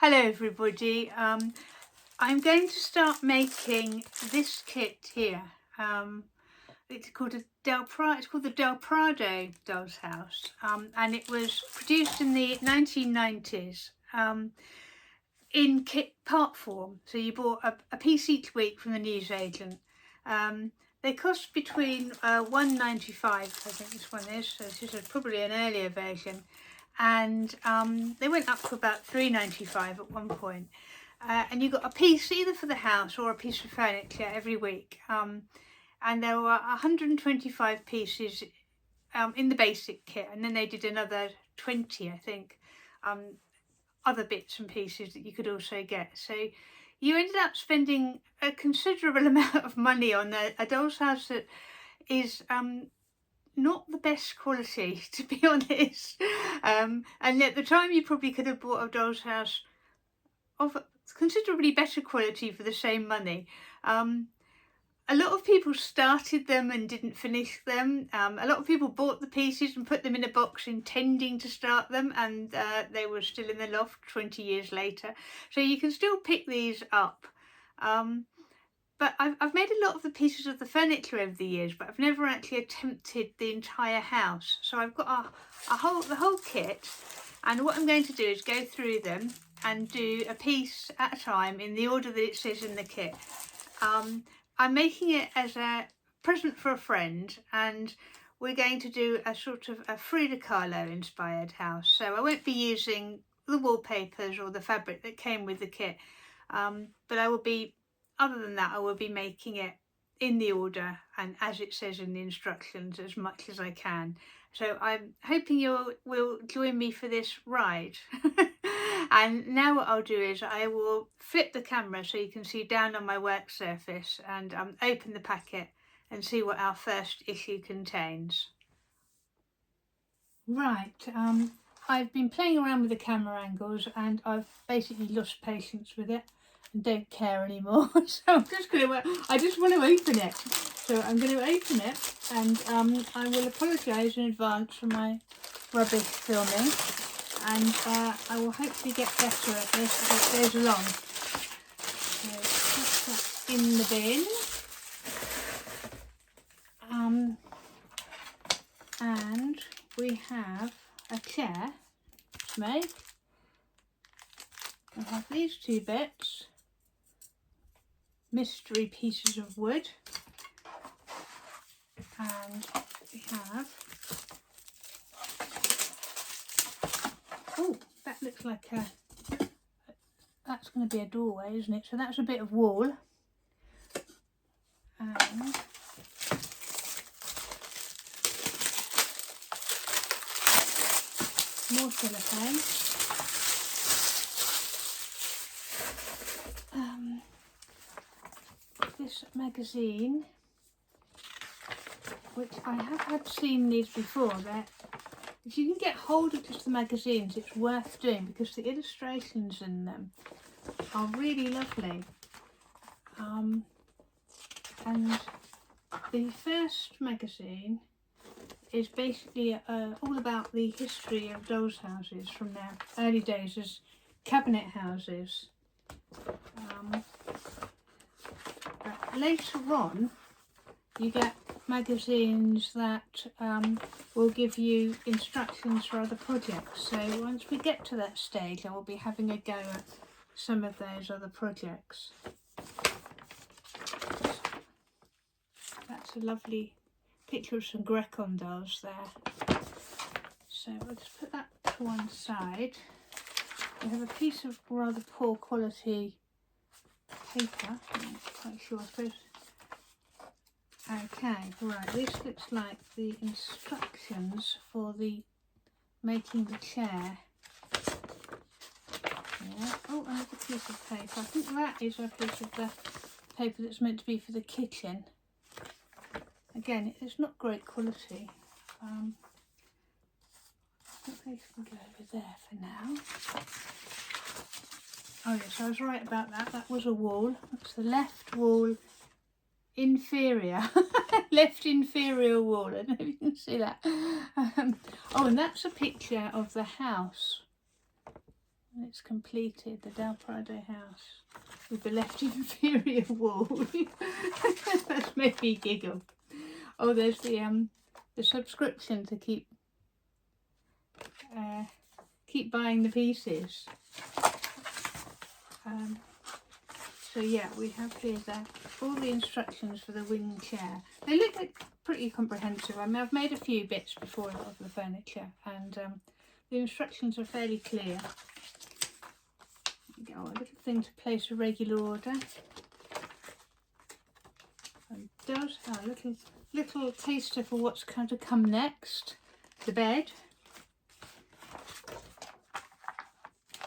Hello everybody. I'm going to start making this kit here. It's called the Del Prado doll's house, and it was produced in the 1990s in kit part form. So you bought a piece each week from the newsagent. They cost between £1.95, I think this one is. So this is probably an earlier version. And they went up to about £3.95 at one point. And you got a piece either for the house or a piece of furniture every week. And there were 125 pieces in the basic kit, and then they did another 20, I think, other bits and pieces that you could also get. So you ended up spending a considerable amount of money on a doll's house that is not the best quality, to be honest. And at the time you probably could have bought a doll's house of considerably better quality for the same money. A lot of people started them and didn't finish them. A lot of people bought the pieces and put them in a box intending to start them, and they were still in the loft 20 years later. So you can still pick these up. But I've made a lot of the pieces of the furniture over the years, but I've never actually attempted the entire house. So I've got the whole kit, and what I'm going to do is go through them and do a piece at a time in the order that it says in the kit. I'm making it as a present for a friend, and we're going to do a sort of a Frida Kahlo inspired house. So I won't be using the wallpapers or the fabric that came with the kit, but I will be, other than that, I will be making it in the order and as it says in the instructions as much as I can. So I'm hoping you will join me for this ride. And now what I'll do is I will flip the camera so you can see down on my work surface and open the packet and see what our first issue contains. Right, I've been playing around with the camera angles and I've basically lost patience with it and don't care anymore. So I just want to open it. So I'm going to open it, and I will apologise in advance for my rubbish filming, and I will hopefully get better at this as it goes along. So put that in the bin. And we have a chair made. I have these two bits, mystery pieces of wood, and we have, oh, that looks like that's going to be a doorway, isn't it? So that's a bit of wall, and more cellophane. This magazine, which I have had seen these before, that if you can get hold of just the magazines, it's worth doing because the illustrations in them are really lovely. And the first magazine is basically all about the history of dolls' houses from their early days as cabinet houses. Later on, you get magazines that will give you instructions for other projects. So once we get to that stage, I will be having a go at some of those other projects. That's a lovely picture of some Grecon dolls there. So we'll just put that to one side. We have a piece of rather poor quality paper. I'm not quite sure, I suppose. Okay, right, this looks like the instructions for the making the chair. Yeah. Oh, another piece of paper. I think that is a piece of the paper that's meant to be for the kitchen. Again, it's not great quality. I think they can go over there for now. Oh yes, I was right about that. That was a wall. That's the left wall inferior. Left inferior wall. I don't know if you can see that. Oh, and that's a picture of the house. And it's completed, the Del Prado house, with the left inferior wall. That's made me giggle. Oh, there's the subscription to keep buying the pieces. So yeah, we have here all the instructions for the wing chair. They look like pretty comprehensive. I mean, I've made a few bits before of the furniture, and the instructions are fairly clear. A little thing to place a regular order. And does have a little taster for what's going to come next. The bed.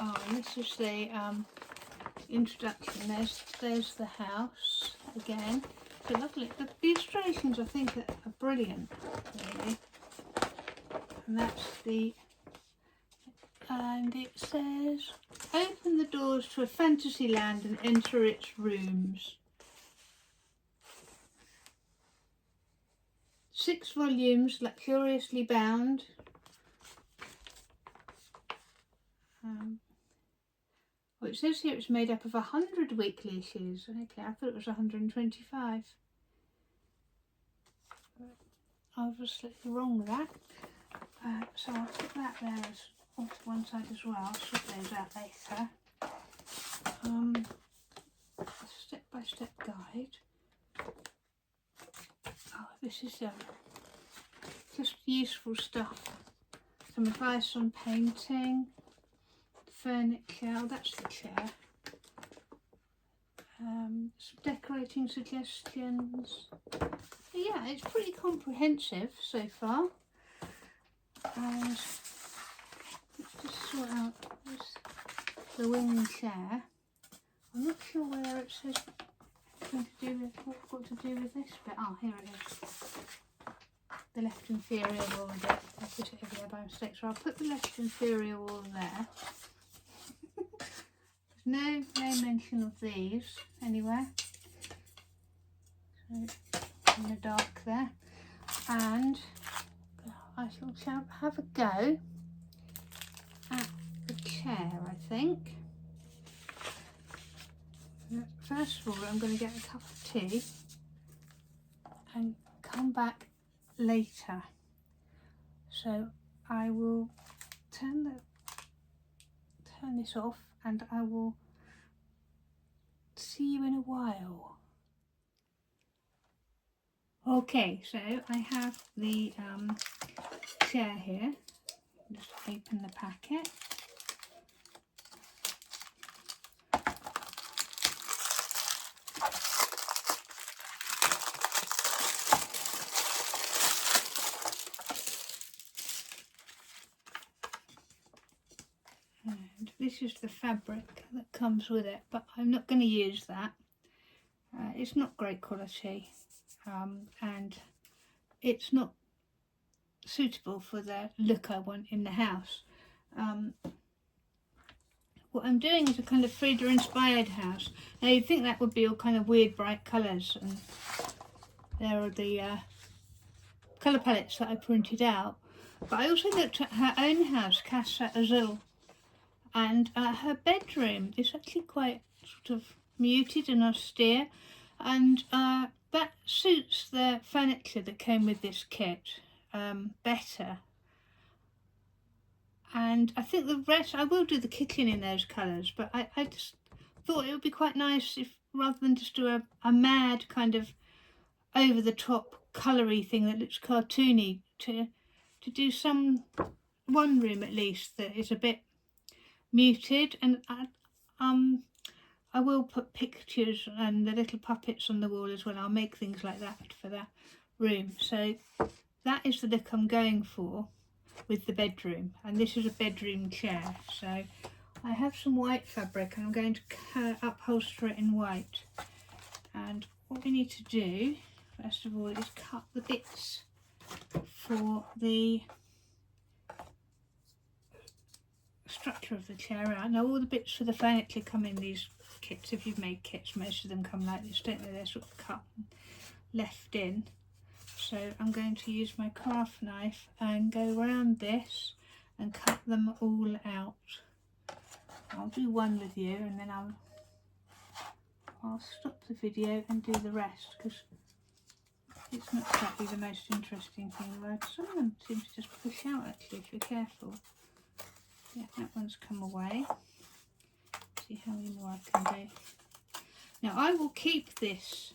Oh, and this is the introduction. There's the house again. So lovely. The illustrations I think are brilliant, really. And that's and it says, open the doors to a fantasy land and enter its rooms. 6 volumes, luxuriously bound. Well, it says here it's made up of 100 weekly issues. Okay, I thought it was 125. I was slightly wrong with that. So I'll put that there off to one side as well. I'll sort those out later. A step-by-step guide. Oh, this is just useful stuff. Some advice on painting, furniture. Oh, that's the chair. Some decorating suggestions. Yeah, it's pretty comprehensive so far. And let's just sort out the wing chair. I'm not sure whether it says what I've got to do with this bit. Oh, here it is. The left inferior wall bit. I put it over there by mistake, so I'll put the left inferior wall there. There's no mention of these anywhere. So in the dark there. And I shall have a go at the chair, I think. First of all, I'm going to get a cup of tea and come back later. So I will turn this off and I will see you in a while. Okay, so I have the chair here. Just open the packet. And this is the fabric that comes with it, but I'm not going to use that. It's not great quality, and it's not suitable for the look I want in the house. What I'm doing is a kind of Frida inspired house. Now you'd think that would be all kind of weird bright colours, and there are the colour palettes that I printed out. But I also looked at her own house, Casa Azul, and her bedroom is actually quite sort of muted and austere, and that suits the furniture that came with this kit better. And I think the rest, I will do the kitchen in those colours, but I just thought it would be quite nice if, rather than just do a mad kind of over the top coloury thing that looks cartoony, to do one room at least that is a bit muted. And I will put pictures and the little puppets on the wall as well. I'll make things like that for that room. So that is the look I'm going for with the bedroom, and this is a bedroom chair. So I have some white fabric and I'm going to upholster it in white. And what we need to do first of all is cut the bits for the structure of the chair out. Now all the bits for the furniture come in these kits. If you've made kits, most of them come like this, don't they? They're sort of cut and left in. So I'm going to use my craft knife and go around this and cut them all out. I'll do one with you, and then I'll stop the video and do the rest, because it's not exactly the most interesting thing in the world. Some of them seem to just push out actually if you're careful. Yeah, that one's come away. See how many more I can do. Now I will keep this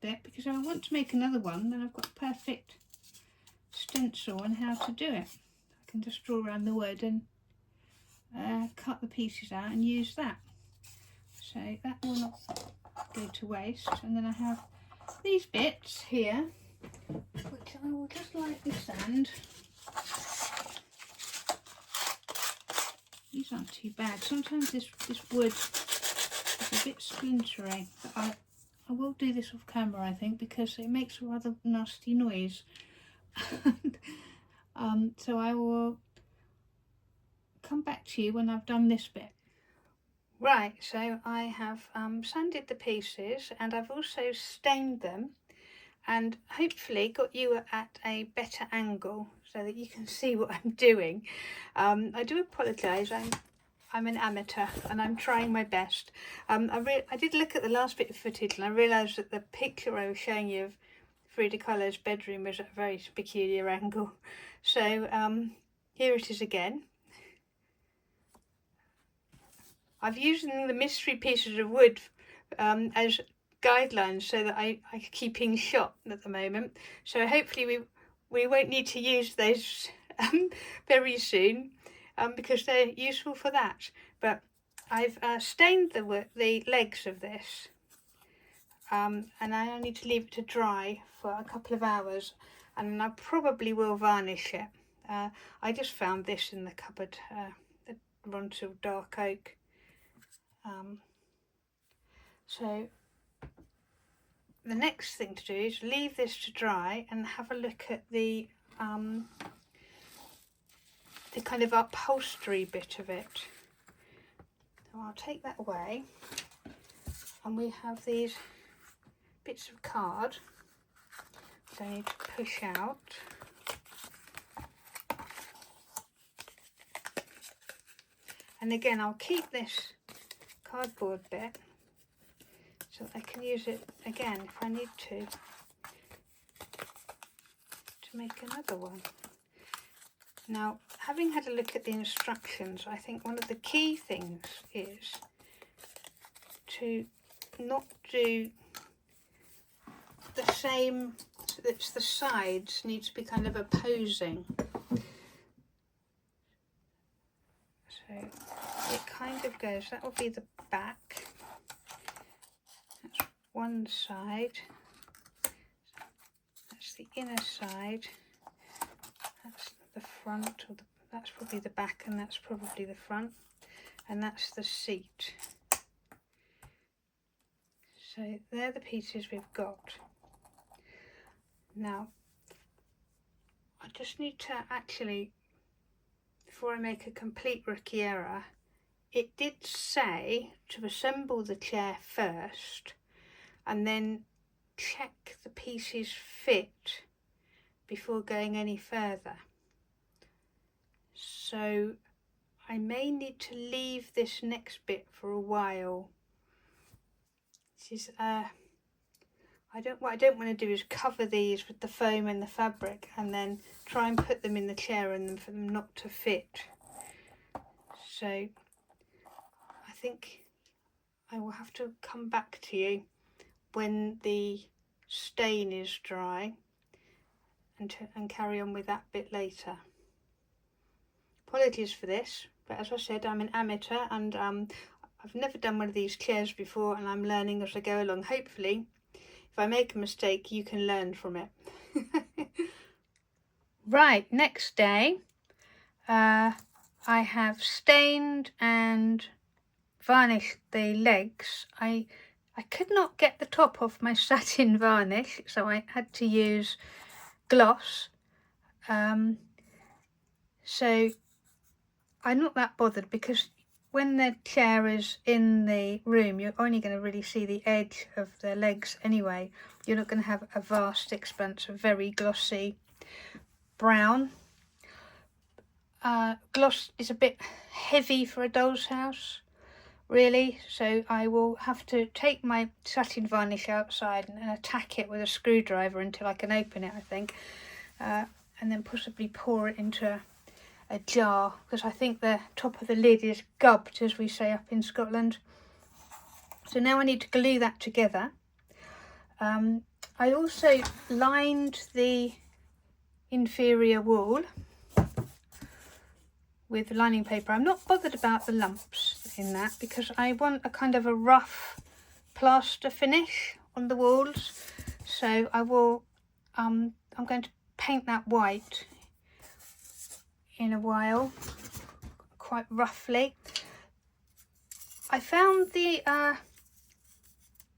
bit because I want to make another one, then I've got a perfect stencil on how to do it. I can just draw around the wood and cut the pieces out and use that. So that will not go to waste. And then I have these bits here, which I will just lightly sand. These aren't too bad. Sometimes this wood is a bit splintery, but I will do this off camera, I think, because it makes a rather nasty noise. So I will come back to you when I've done this bit. Right, so I have sanded the pieces, and I've also stained them, and hopefully got you at a better angle so that you can see what I'm doing. I do apologise, I'm an amateur and I'm trying my best. I did look at the last bit of footage and I realised that the picture I was showing you of Frida Kahlo's bedroom was at a very peculiar angle. So here it is again. I've used the mystery pieces of wood as guidelines so that I keep in shot at the moment. So hopefully we won't need to use those very soon because they're useful for that. But I've stained the legs of this and I need to leave it to dry for a couple of hours, and I probably will varnish it. I just found this in the cupboard, the Rontal dark oak. So the next thing to do is leave this to dry and have a look at the kind of upholstery bit of it. So I'll take that away, and we have these bits of card that I need to push out. And again, I'll keep this cardboard bit so that I can use it again if I need to make another one. Now, having had a look at the instructions, I think one of the key things is to not do the same, so that the sides need to be kind of opposing. So it kind of goes, that will be the back, that's one side, that's the inner side, that's the front, or that's probably the back, and that's probably the front, and that's the seat. So they're the pieces we've got. Now I just need to actually, before I make a complete rookie error, it did say to assemble the chair first and then check the pieces fit before going any further. So I may need to leave this next bit for a while. This is what I don't want to do is cover these with the foam and the fabric and then try and put them in the chair and then for them not to fit. So I think I will have to come back to you when the stain is dry and carry on with that bit later. Apologies for this, but as I said, I'm an amateur and I've never done one of these chairs before, and I'm learning as I go along. Hopefully, if I make a mistake, you can learn from it. Right, next day, I have stained and varnished the legs. I could not get the top off my satin varnish, so I had to use gloss. So I'm not that bothered because when the chair is in the room, you're only going to really see the edge of the legs anyway. You're not going to have a vast expanse of very glossy brown. gloss is a bit heavy for a doll's house, really, so I will have to take my satin varnish outside and attack it with a screwdriver until I can open it, I think, and then possibly pour it into a jar, because I think the top of the lid is gubbed, as we say up in Scotland. So now I need to glue that together. I also lined the inferior wall with lining paper. I'm not bothered about the lumps in that because I want a kind of a rough plaster finish on the walls. So I will, I'm going to paint that white in a while, quite roughly. I found the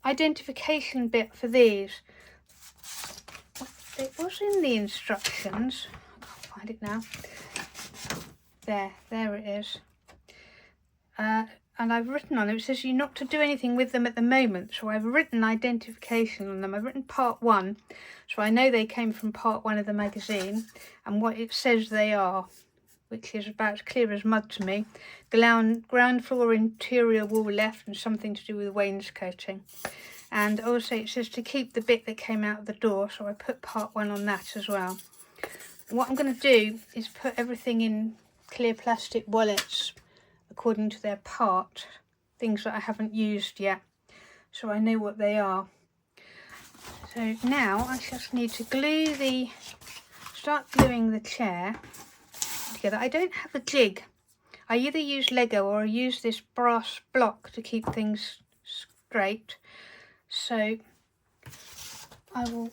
identification bit for these. It was in the instructions. I can't find it now. There it is. And I've written on it, it says you're not to do anything with them at the moment. So I've written identification on them. I've written part 1. So I know they came from part 1 of the magazine and what it says they are, which is about as clear as mud to me. Ground floor interior wall left and something to do with wainscoting. And also it says to keep the bit that came out of the door. So I put part 1 on that as well. What I'm going to do is put everything in clear plastic wallets according to their part, things that I haven't used yet, so I know what they are. So now I just need to start gluing the chair together. I don't have a jig. I either use Lego or I use this brass block to keep things straight. So I will,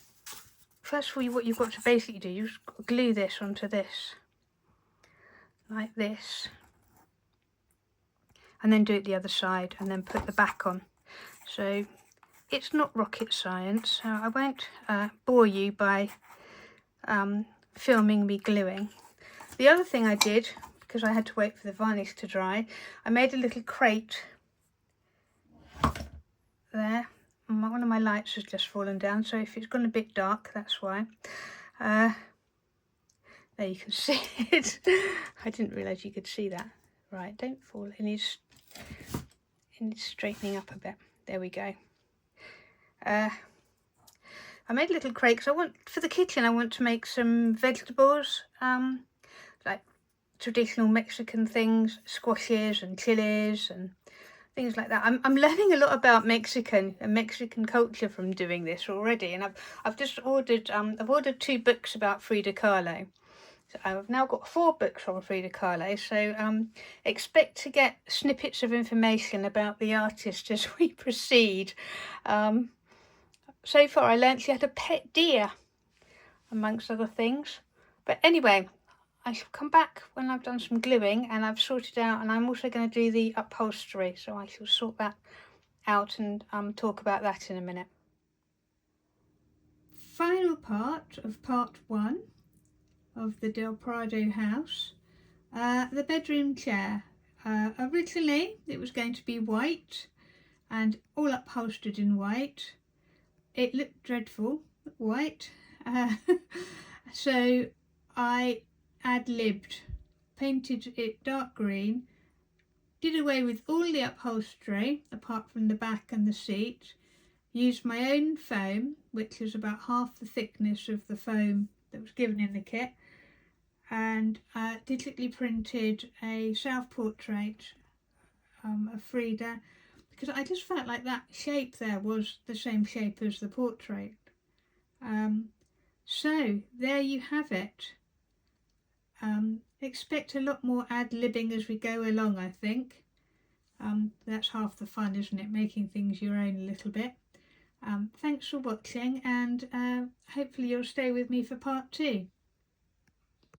first of all, what you've got to basically do, you glue this onto this, like this, and then do it the other side and then put the back on. So it's not rocket science, so I won't bore you by filming me gluing. The other thing I did, because I had to wait for the varnish to dry, I made a little crate there. One of my lights has just fallen down, so if it's gone a bit dark, that's why. There you can see it. I didn't realise you could see that. Right, don't fall. It needs straightening up a bit. There we go. I made a little crate because for the kitchen I want to make some vegetables, like traditional Mexican things, squashes and chilies and things like that. I'm learning a lot about Mexican and Mexican culture from doing this already, and I've just ordered I've ordered 2 books about Frida Kahlo. So I've now got 4 books on Frida Kahlo, so expect to get snippets of information about the artist as we proceed. So far I learnt she had a pet deer, amongst other things. But anyway, I shall come back when I've done some gluing and I've sorted out, and I'm also going to do the upholstery, so I shall sort that out and talk about that in a minute. Final part of part 1 of the Del Prado house, the bedroom chair. Originally it was going to be white and all upholstered in white. It looked dreadful, white, so I ad-libbed, painted it dark green, did away with all the upholstery apart from the back and the seat, used my own foam, which was about half the thickness of the foam that was given in the kit, and digitally printed a self-portrait of Frida, because I just felt like that shape there was the same shape as the portrait. So there you have it. Expect a lot more ad-libbing as we go along, I think. That's half the fun, isn't it? Making things your own a little bit. Thanks for watching, and hopefully you'll stay with me for part 2.